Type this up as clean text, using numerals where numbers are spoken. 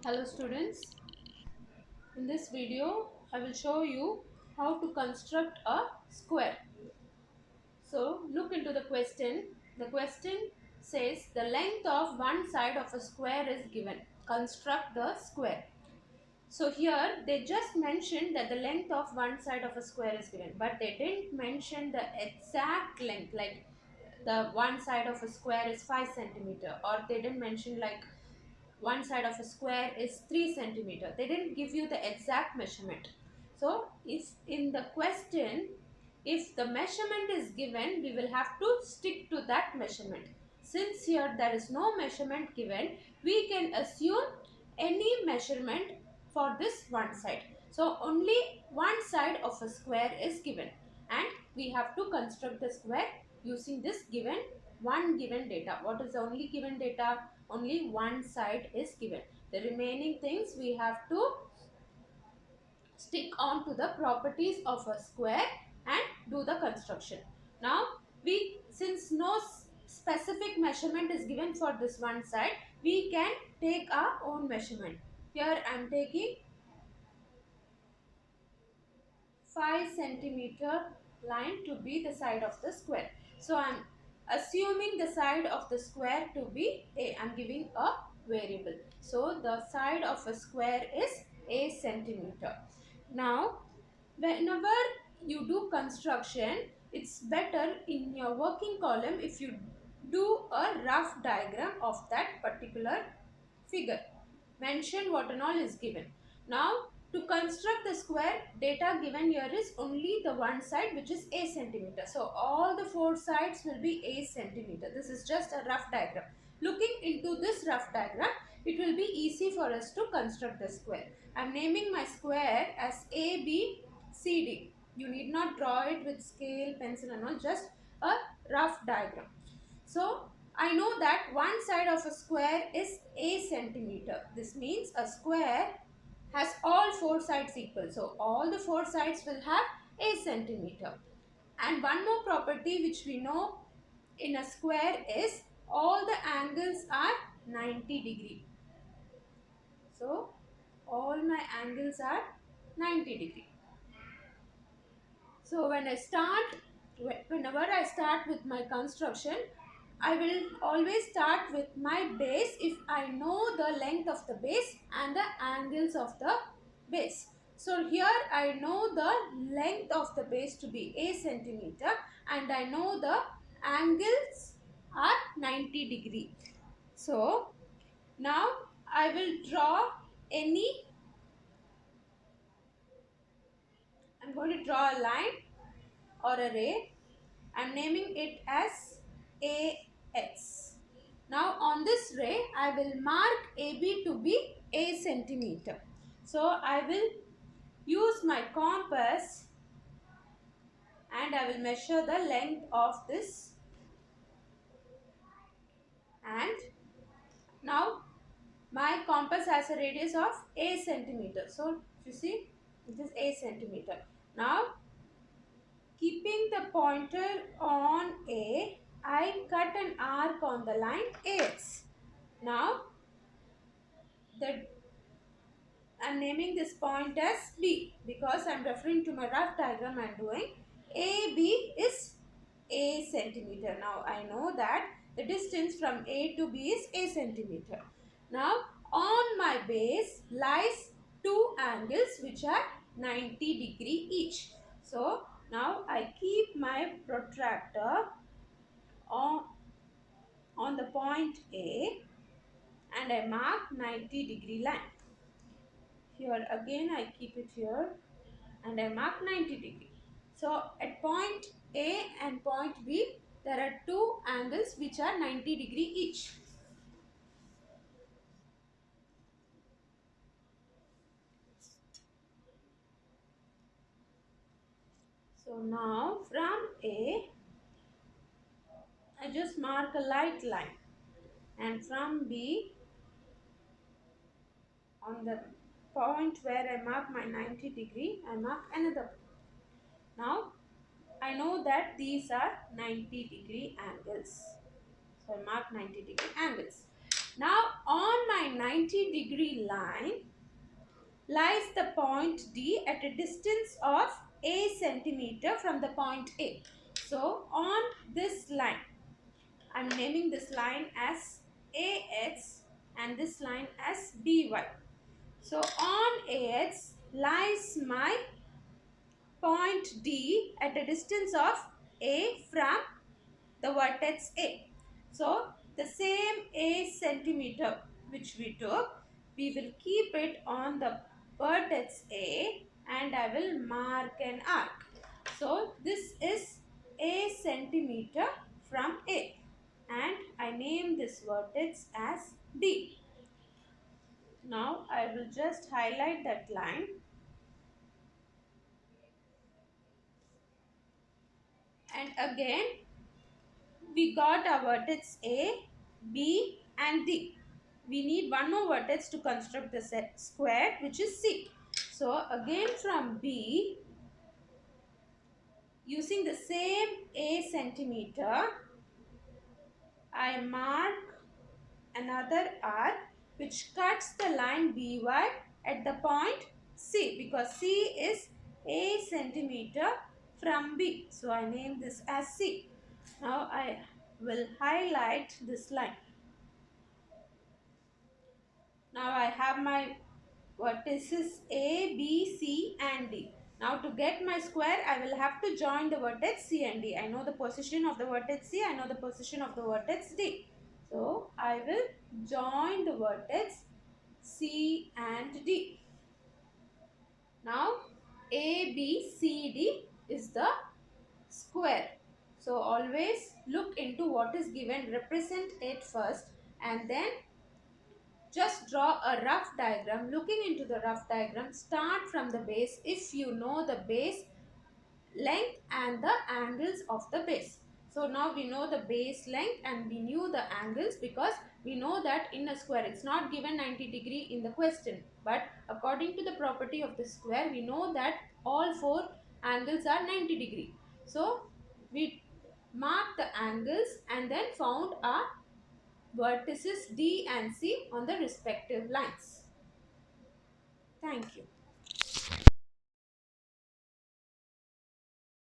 Hello students, in this video I will show you how to construct a square. So look into the question. The question says the length of one side of a square is given. Construct the square. So here they just mentioned that the length of one side of a square is given, but they didn't mention the exact length, like the one side of a square is 5 centimeter, or they didn't mention like one side of a square is 3 centimeter. They didn't give you the exact measurement. So if in the question, if the measurement is given, we will have to stick to that measurement. Since here there is no measurement given, we can assume any measurement for this one side. So only one side of a square is given, and we have to construct the square using this given data. What is the only given data? Only one side is given. The remaining things we have to stick on to the properties of a square and do the construction. Now we, since no specific measurement is given for this one side, we can take our own measurement. Here I am taking 5 centimeter line to be the side of the square. So I am assuming the side of the square to be a. I am giving a variable. So the side of a square is a centimeter. Now whenever you do construction, it's better in your working column if you do a rough diagram of that particular figure. Mention what and all is given. Now to construct the square, data given here is only the one side, which is a centimeter. So all the four sides will be a centimeter. This is just a rough diagram. Looking into this rough diagram, it will be easy for us to construct the square. I am naming my square as ABCD. You need not draw it with scale, pencil and all, just a rough diagram. So I know that one side of a square is a centimeter. This means a square has all four sides equal. So all the four sides will have a centimeter. And one more property which we know in a square is all the angles are 90 degree. So all my angles are 90 degree. So whenever I start with my construction, I will always start with my base if I know the length of the base and the angles of the base. So here I know the length of the base to be a centimeter, and I know the angles are 90 degree. So now I will draw any, I'm going to draw a line or a ray. I'm naming it as AX. Now on this ray, I will mark AB to be a centimeter. So I will use my compass and I will measure the length of this. And now my compass has a radius of a centimeter. So you see, it is a centimeter. Now keeping the pointer on A, I cut an arc on the line AX. Now the I'm naming this point as B because I'm referring to my rough diagram I'm doing. AB is a centimeter. Now I know that the distance from A to B is a centimeter. Now on my base lies two angles which are 90 degree each. So now I keep my protractor on the point A and I mark 90 degree line. Here again I keep it here and I mark 90 degree. So at point A and point B there are two angles which are 90 degree each. So now from A I just mark a light line, and from B on the point where I mark my 90 degree I mark another point. Now I know that these are 90 degree angles. So I mark 90 degree angles. Now on my 90-degree line lies the point D at a distance of a centimeter from the point A. So on this line, I'm naming this line as AX and this line as BY. So on AX lies my point D at a distance of A from the vertex A. So the same A centimeter which we took, we will keep it on the vertex A and I will mark an arc. So this is A centimeter from A and I name this vertex as D. Now I will just highlight that line and again we got our vertex A, B and D. We need one more vertex to construct the set square which is C. So again from B, using the same A centimeter, I mark another arc which cuts the line BY at the point C because C is A centimeter from B. So I name this as C. Now I will highlight this line. Now I have my vertices A, B, C and D. Now to get my square, I will have to join the vertex C and D. I know the position of the vertex C, I know the position of the vertex D. So I will join the vertex C and D. Now A, B, C, D is the square. So always look into what is given, represent it first and then just draw a rough diagram. Looking into the rough diagram, start from the base if you know the base length and the angles of the base. So now we know the base length and we knew the angles because we know that in a square it's not given 90-degree in the question, but according to the property of the square we know that all four angles are 90-degree. So we marked the angles and then found our vertices D and C on the respective lines. Thank you.